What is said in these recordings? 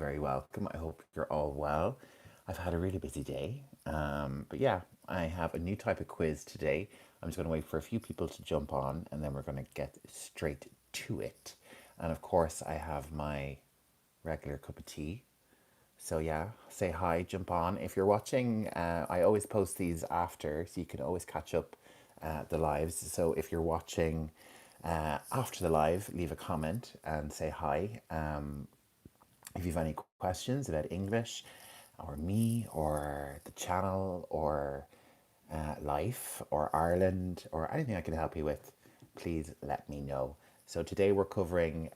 very welcome. I hope you're all well. I've had a really busy day. But yeah, I have a new type of quiz today. I'm just going to wait for a few people to jump on and then we're going to get straight to it. And of course, I have my regular cup of tea. So yeah, say hi, jump on. If you're watching, I always post these after, so you can always catch up the lives. So if you're watching after the live, leave a comment and say hi. If you have any questions about English or me or the channel or life or Ireland or anything I can help you with, please let me know. So today we're covering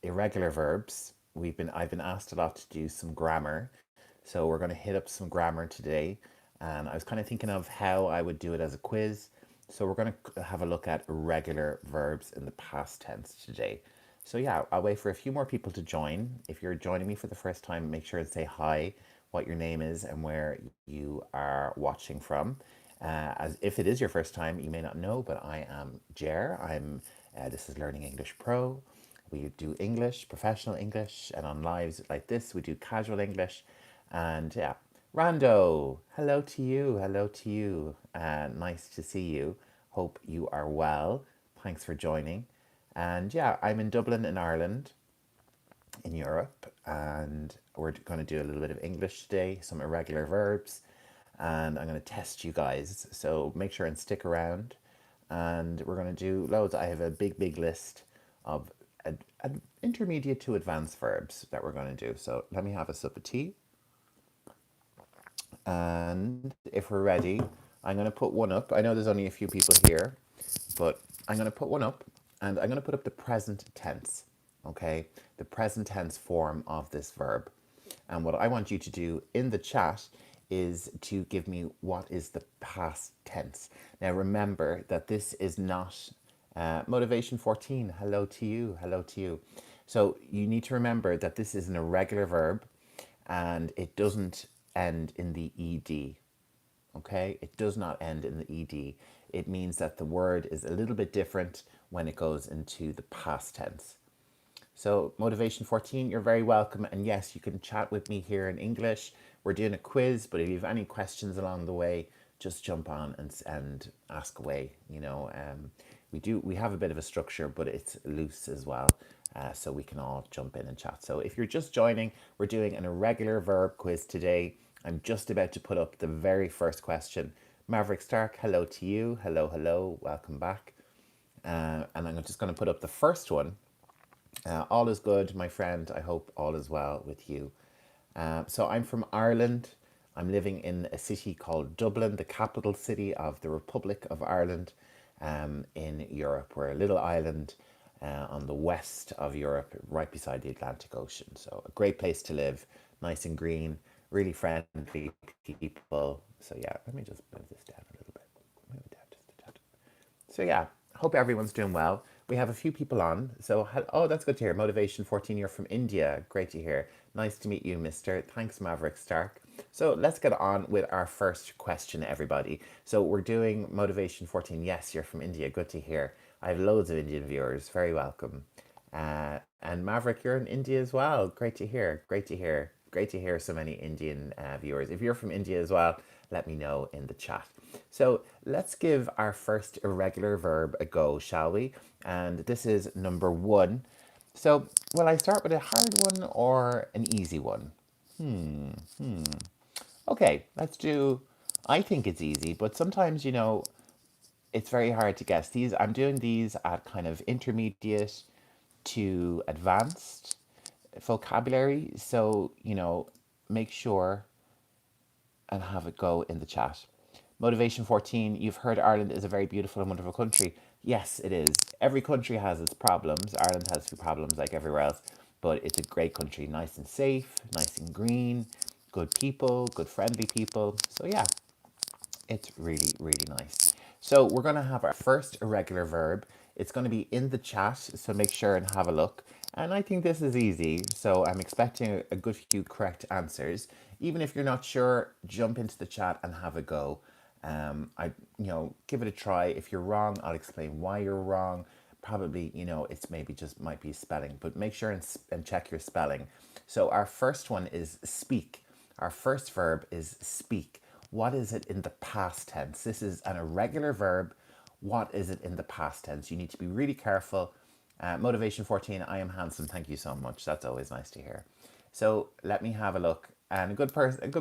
irregular verbs. I've been asked a lot to do some grammar, so we're going to hit up some grammar today. And I was kind of thinking of how I would do it as a quiz. So we're going to have a look at irregular verbs in the past tense today. So yeah, I'll wait for a few more people to join. If you're joining me for the first time, make sure to say hi, what your name is, and where you are watching from. As if it is your first time, you may not know, but I am GER. This is Learning English Pro. We do English, professional English, and on lives like this, we do casual English. And yeah, Rando, hello to you. Hello to you. Nice to see you. Hope you are well. Thanks for joining. And yeah, I'm in Dublin in Ireland, in Europe, and we're going to do a little bit of English today, some irregular verbs, and I'm going to test you guys. So make sure and stick around, and we're going to do loads. I have a big list of intermediate to advanced verbs that we're going to do. So let me have a sip of tea, and if we're ready, I'm going to put one up. I know there's only a few people here, but I'm going to put one up, and I'm going to put up the present tense, okay? The present tense form of this verb. And what I want you to do in the chat is to give me what is the past tense. Now remember that this is not motivation 14. Hello to you. Hello to you. So you need to remember that this is an irregular verb and it doesn't end in the ed. Okay, it does not end in the ed. It means that the word is a little bit different when it goes into the past tense. So motivation 14, you're very welcome. And yes, you can chat with me here in English. We're doing a quiz, but if you have any questions along the way, just jump on and ask away. We have a bit of a structure, but it's loose as well. So we can all jump in and chat. So if you're just joining, we're doing an irregular verb quiz today. I'm just about to put up the very first question. Maverick Stark, hello to you. Hello, welcome back. And I'm just going to put up the first one. All is good, my friend. I hope all is well with you. So I'm from Ireland. I'm living in a city called Dublin, the capital city of the Republic of Ireland in Europe. We're a little island on the west of Europe, right beside the Atlantic Ocean. So a great place to live, nice and green, really friendly people. So yeah, let me just move this down a little bit. Move it down just a tad. So yeah, hope everyone's doing well. We have a few people on. So, oh, that's good to hear. Motivation 14, you're from India. Great to hear. Nice to meet you, mister. Thanks, Maverick Stark. So let's get on with our first question, everybody. So we're doing Motivation 14. Yes, you're from India. Good to hear. I have loads of Indian viewers. Very welcome. And Maverick, you're in India as well. Great to hear. Great to hear. Great to hear so many Indian viewers. If you're from India as well, let me know in the chat. So let's give our first irregular verb a go, shall we? And this is number one. So will I start with a hard one or an easy one? Okay, let's do. I think it's easy, but sometimes, it's very hard to guess. I'm doing these at kind of intermediate to advanced vocabulary. So, make sure and have a go in the chat. Motivation 14, you've heard Ireland is a very beautiful and wonderful country. Yes, it is. Every country has its problems. Ireland has few problems like everywhere else, but it's a great country. Nice and safe, nice and green, good people, good friendly people. So yeah, it's really nice. So we're going to have our first irregular verb. It's going to be in the chat, so make sure and have a look. And I think this is easy, so I'm expecting a good few correct answers. Even if you're not sure, jump into the chat and have a go. Give it a try. If you're wrong, I'll explain why you're wrong. Probably, it's maybe just might be spelling, but make sure and check your spelling. So our first one is speak. Our first verb is speak. What is it in the past tense? This is an irregular verb. What is it in the past tense? You need to be really careful. Motivation 14, I am handsome. Thank you so much. That's always nice to hear. So let me have a look. And a good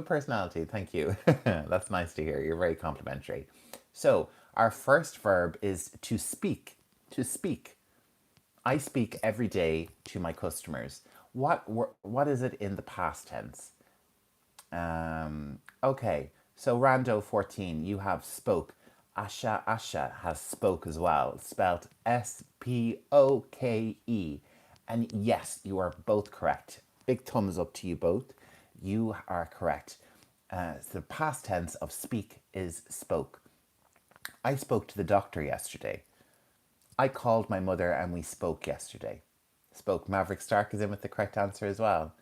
personality. Thank you. That's nice to hear. You're very complimentary. So our first verb is to speak. To speak. I speak every day to my customers. What is it in the past tense? Okay, so Rando 14, you have spoke. Asha has spoke as well, spelt Spoke. And yes, you are both correct. Big thumbs up to you both. You are correct. The past tense of speak is spoke. I spoke to the doctor yesterday. I called my mother and we spoke yesterday. Spoke. Maverick Stark is in with the correct answer as well.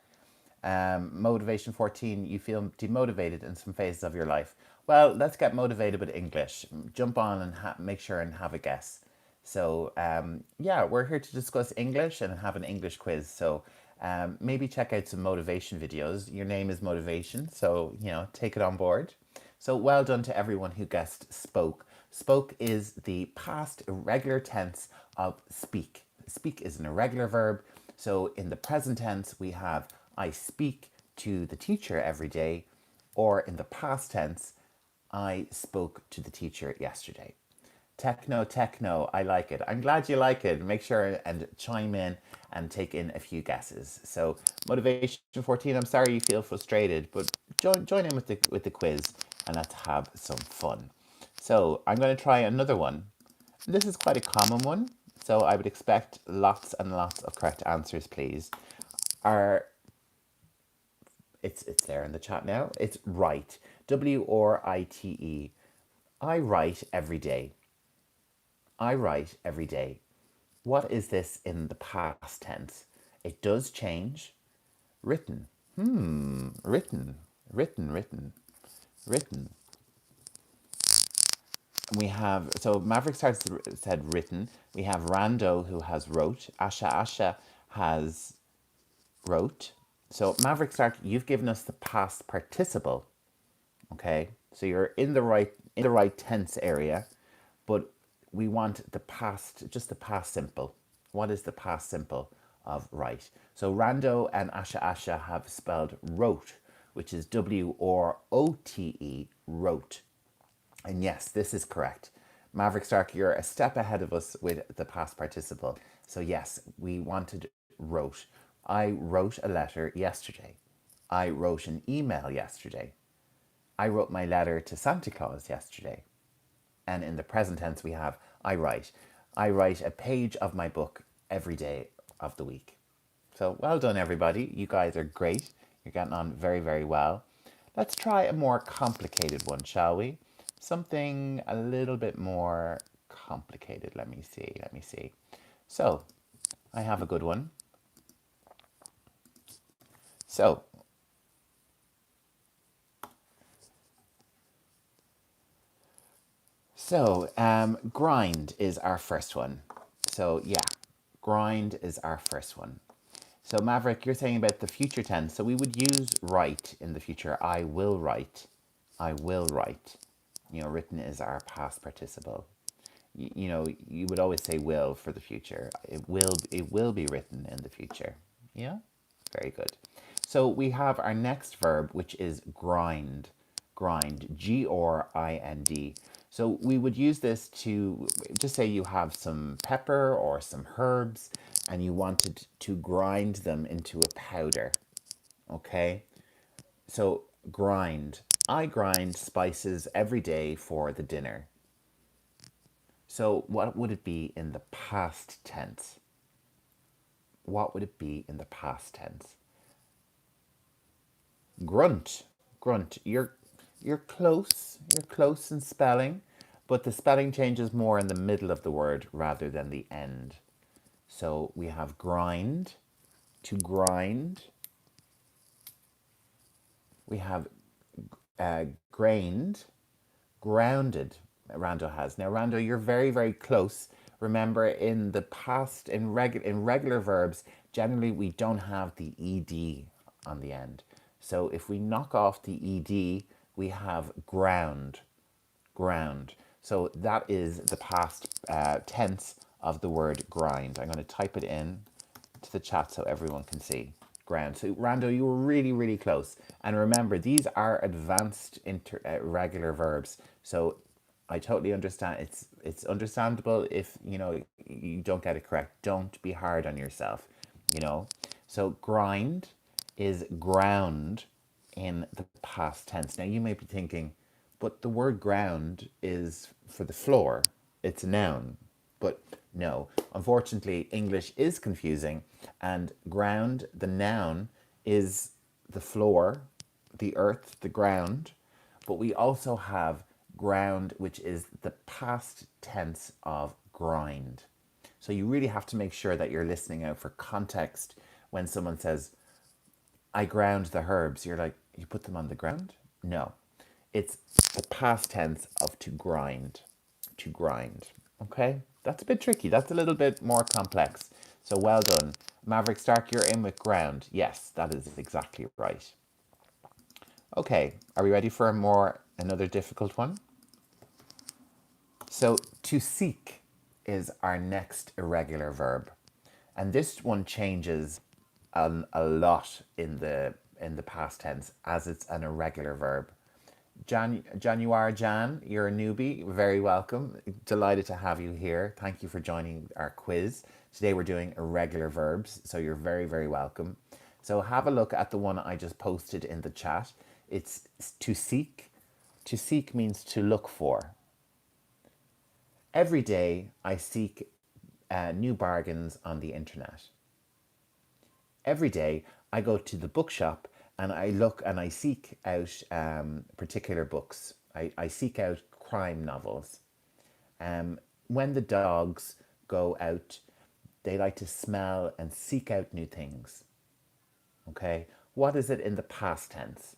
Motivation 14, you feel demotivated in some phases of your life. Well, let's get motivated with English. Jump on and make sure and have a guess. So, yeah, we're here to discuss English and have an English quiz. So, maybe check out some motivation videos. Your name is Motivation, so, take it on board. So, well done to everyone who guessed spoke. Spoke is the past irregular tense of speak. Speak is an irregular verb. So, in the present tense, we have I speak to the teacher every day, or in the past tense, I spoke to the teacher yesterday. Techno, I like it. I'm glad you like it. Make sure and chime in and take in a few guesses. So motivation 14, I'm sorry you feel frustrated, but join in with the quiz and let's have some fun. So I'm going to try another one. This is quite a common one, so I would expect lots and lots of correct answers, please. Our it's there in the chat now. It's write. Write. I write every day. I write every day. What is this in the past tense? It does change. Written. Written. Written. We have, so Maverick said written. We have Rando who has wrote. Asha has wrote. So Maverick Stark, you've given us the past participle. Okay, so you're in the right tense area, but we want the past, just the past simple. What is the past simple of write? So Rando and Asha have spelled wrote, which is Wrote, wrote. And yes, this is correct. Maverick Stark, you're a step ahead of us with the past participle. So yes, we wanted wrote. I wrote a letter yesterday. I wrote an email yesterday. I wrote my letter to Santa Claus yesterday. And in the present tense, we have I write. I write a page of my book every day of the week. So well done, everybody. You guys are great. You're getting on very, very well. Let's try a more complicated one, shall we? Something a little bit more complicated. Let me see. So, I have a good one. So, grind is our first one. So, yeah, grind is our first one. So, Maverick, you're saying about the future tense. So, we would use write in the future. I will write. I will write. Written is our past participle. You would always say will for the future. It will be written in the future. Yeah? Very good. So we have our next verb, which is grind. Grind. Grind. So we would use this to just say you have some pepper or some herbs and you wanted to grind them into a powder. Okay? So grind. I grind spices every day for the dinner. So what would it be in the past tense? What would it be in the past tense? Grunt. Grunt. You're close. You're close in spelling, but the spelling changes more in the middle of the word rather than the end. So we have grind, to grind. We have grained, grounded. Rando has. Now, Rando, you're very, very close. Remember, in the past, in regular verbs, generally we don't have the ed on the end. So if we knock off the ed, we have ground, ground. So that is the past tense of the word grind. I'm going to type it in to the chat so everyone can see. Ground. So Rando, you were really, really close. And remember, these are advanced irregular verbs. So I totally understand. It's understandable if you don't get it correct. Don't be hard on yourself. You know. So grind is ground in the past tense. Now you may be thinking, but the word ground is for the floor. It's a noun. But no, unfortunately, English is confusing, and ground, the noun, is the floor, the earth, the ground. But we also have ground, which is the past tense of grind. So you really have to make sure that you're listening out for context when someone says, I ground the herbs. You're like, you put them on the ground? No. It's the past tense of to grind. To grind. Okay? That's a bit tricky. That's a little bit more complex. So well done. Maverick Stark, you're in with ground. Yes, that is exactly right. Okay, are we ready for another difficult one? So to seek is our next irregular verb. And this one changes a lot in the past tense as it's an irregular verb. Januar Jan, you're a newbie. Very welcome. Delighted to have you here. Thank you for joining our quiz. Today we're doing irregular verbs, so you're very, very welcome. So have a look at the one I just posted in the chat. It's to seek. To seek means to look for. Every day I seek new bargains on the internet. Every day I go to the bookshop and I look and I seek out particular books. I seek out crime novels. When the dogs go out, they like to smell and seek out new things. Okay, what is it in the past tense?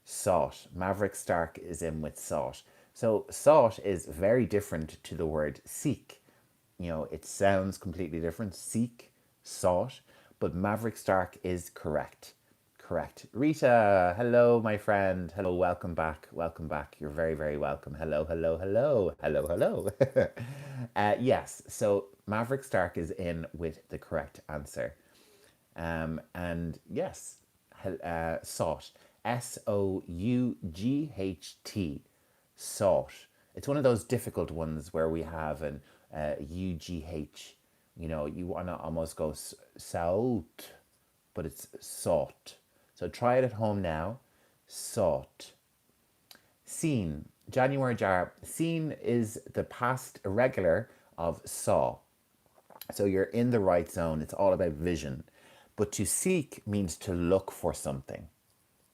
Sought. Maverick Stark is in with sought. So sought is very different to the word seek. It sounds completely different. Seek, sought, but Maverick Stark is correct. Correct. Rita, hello, my friend. Hello, welcome back. Welcome back. You're very, very welcome. Hello, hello, hello. Hello, hello. Yes, so Maverick Stark is in with the correct answer. And yes, sought. Sought. Sought. It's one of those difficult ones where we have an UGH. You want to almost go sought, but it's sought. So try it at home now. Sought. Seen. January jar. Seen is the past irregular of saw. So you're in the right zone. It's all about vision. But to seek means to look for something.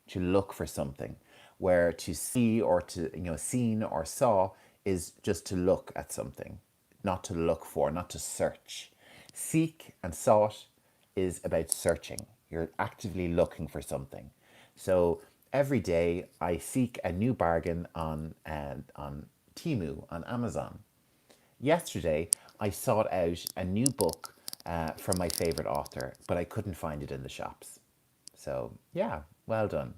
To look for something. Where to see or to, seen or saw is just to look at something. Not to look for, not to search. Seek and sought is about searching. You're actively looking for something. So every day I seek a new bargain on Temu, on Amazon. Yesterday I sought out a new book from my favorite author, but I couldn't find it in the shops. So yeah, well done.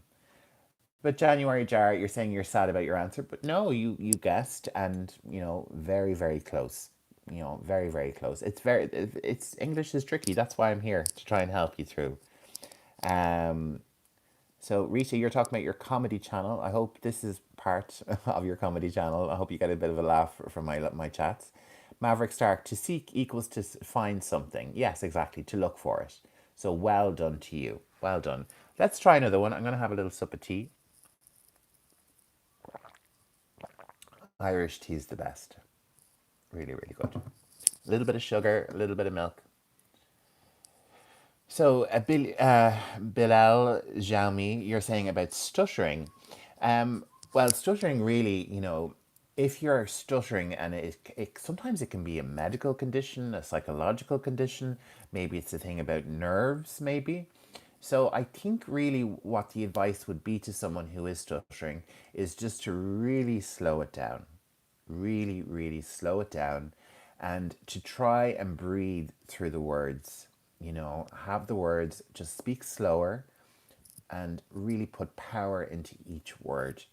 But January jar, you're saying you're sad about your answer, but no, you guessed, and very, very close. Very, very close. It's English is tricky. That's why I'm here to try and help you through. Um, so Rita, you're talking about your comedy channel. I hope this is part of your comedy channel. I hope you get a bit of a laugh from my chats. Maverick Stark, to seek equals to find something. Yes, exactly, to look for it. So well done to you. Well done. Let's try another one. I'm going to have a little sup of tea. Irish tea's the best. Really, really good. A little bit of sugar, a little bit of milk. So, Bilal Jaumi, you're saying about stuttering. Well, stuttering really, if you're stuttering and sometimes it can be a medical condition, a psychological condition, maybe it's a thing about nerves, maybe. So I think really what the advice would be to someone who is stuttering is just to really slow it down. Really, really slow it down and to try and breathe through the words. have the words, just speak slower and really put power into each word.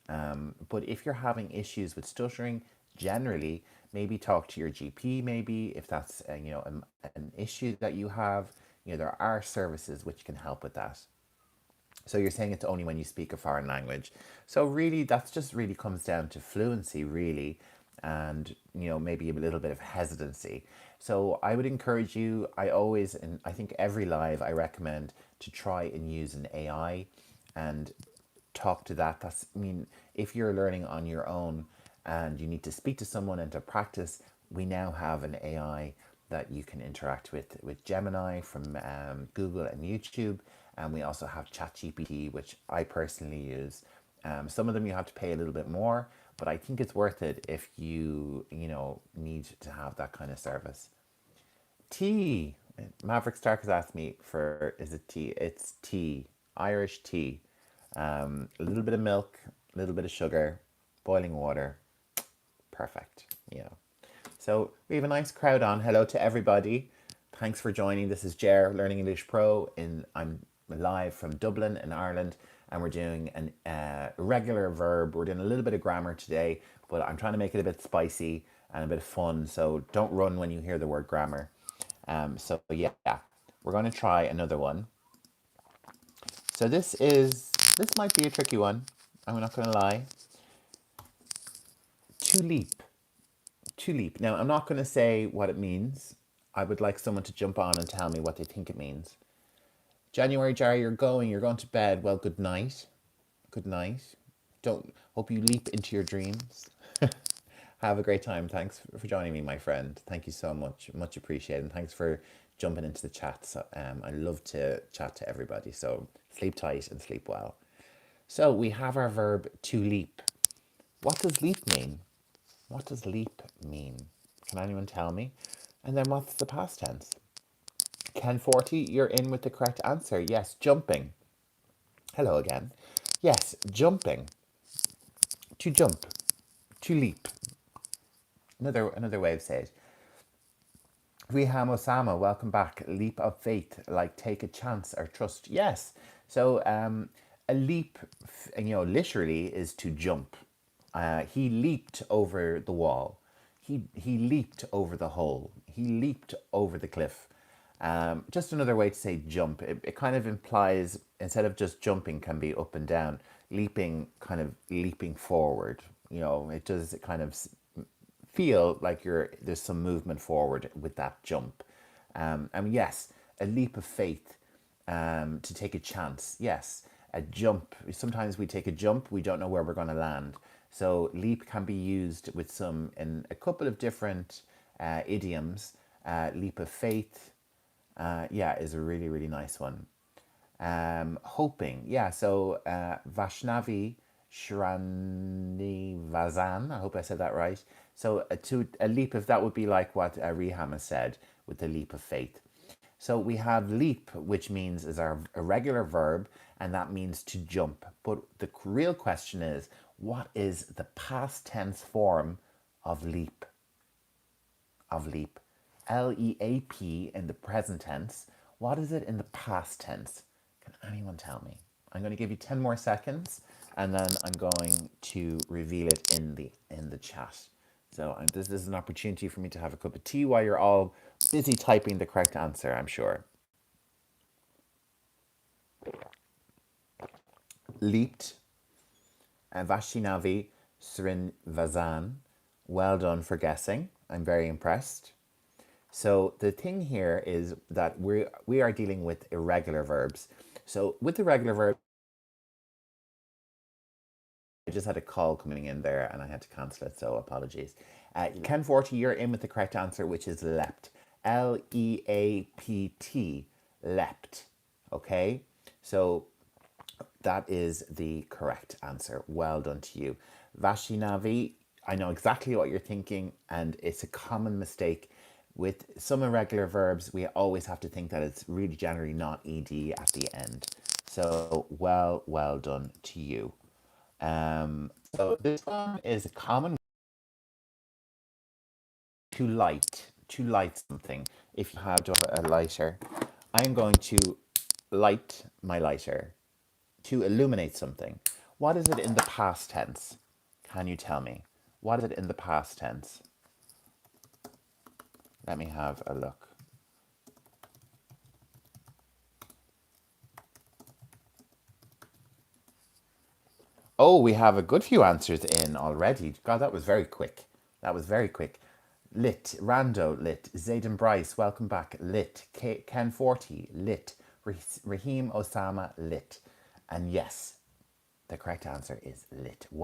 But if you're having issues with stuttering, generally, maybe talk to your GP. Maybe if that's an issue that you have, there are services which can help with that. So you're saying it's only when you speak a foreign language. So really, that's just really comes down to fluency, really, and maybe a little bit of hesitancy. So I would encourage you. I always, and I think every live, I recommend to try and use an AI, and talk to that. If you're learning on your own and you need to speak to someone and to practice, we now have an AI that you can interact with Gemini from Google and YouTube, and we also have ChatGPT, which I personally use. Some of them you have to pay a little bit more, but I think it's worth it if you need to have that kind of service. Tea. Maverick Stark has asked me for, is it tea? It's tea, Irish tea. A little bit of milk, a little bit of sugar, boiling water. Perfect. So we have a nice crowd on. Hello to everybody. Thanks for joining. This is GER Learning English Pro. I'm live from Dublin in Ireland, and we're doing an irregular verb. We're doing a little bit of grammar today, but I'm trying to make it a bit spicy and a bit of fun. So don't run when you hear the word grammar. So yeah, we're going to try another one. So this might be a tricky one. I'm not going to lie. To leap. To leap. Now, I'm not going to say what it means. I would like someone to jump on and tell me what they think it means. January, Jerry, you're going to bed. Well, good night. Good night. Don't hope you leap into your dreams. Have a great time. Thanks for joining me, my friend. Thank you so much. Much appreciated. And thanks for jumping into the chat. So, I love to chat to everybody. So sleep tight and sleep well. So we have our verb to leap. What does leap mean? What does leap mean? Can anyone tell me? And then what's the past tense? Ken 40, you're in with the correct answer. Yes, jumping. Hello again. Yes, jumping. To jump. To leap. Another way of saying it. Riham Osama, welcome back. Leap of faith, like take a chance or trust. Yes. So a leap, literally is to jump. He leaped over the wall. He leaped over the hole. He leaped over the cliff. Just another way to say jump. It kind of implies, instead of just jumping can be up and down, leaping kind of leaping forward. It does kind of feel like there's some movement forward with that jump. Yes, a leap of faith, to take a chance. Yes, a jump. Sometimes we take a jump, we don't know where we're going to land. So leap can be used in a couple of different idioms. Leap of faith, is a really, really nice one. Hoping, yeah. So Vaishnavi Shranivazan, I hope I said that right. So to a leap of, that would be like what Riham has said with the leap of faith. So we have leap, which is our irregular verb, and that means to jump. But the real question is, what is the past tense form of leap? Of leap. L-E-A-P in the present tense. What is it in the past tense? Can anyone tell me? I'm going to give you 10 more seconds, and then I'm going to reveal it in the chat. So this is an opportunity for me to have a cup of tea while you're all busy typing the correct answer, I'm sure. Leaped. Vashinavi Srinvazan. Well done for guessing. I'm very impressed. So the thing here is that we are dealing with irregular verbs. So with irregular verbs, I just had a call coming in there and I had to cancel it, so apologies. Ken 40, you're in with the correct answer, which is leapt. L-E-A-P-T, leapt. Okay, so that is the correct answer. Well done to you. Vashinavi, I know exactly what you're thinking, and it's a common mistake. With some irregular verbs, we always have to think that it's really generally not ed at the end. So well done to you. So this one is a common. To light. to light something. If you have a lighter, I'm going to light my lighter. To illuminate something. What is it in the past tense? Can you tell me? What is it in the past tense? Let me have a look. Oh, we have a good few answers in already. God, that was very quick. That was very quick. Lit, Rando, lit. Zayden Bryce, welcome back, lit. Ken 40, lit. Raheem Osama, lit. And yes, the correct answer is lit. Well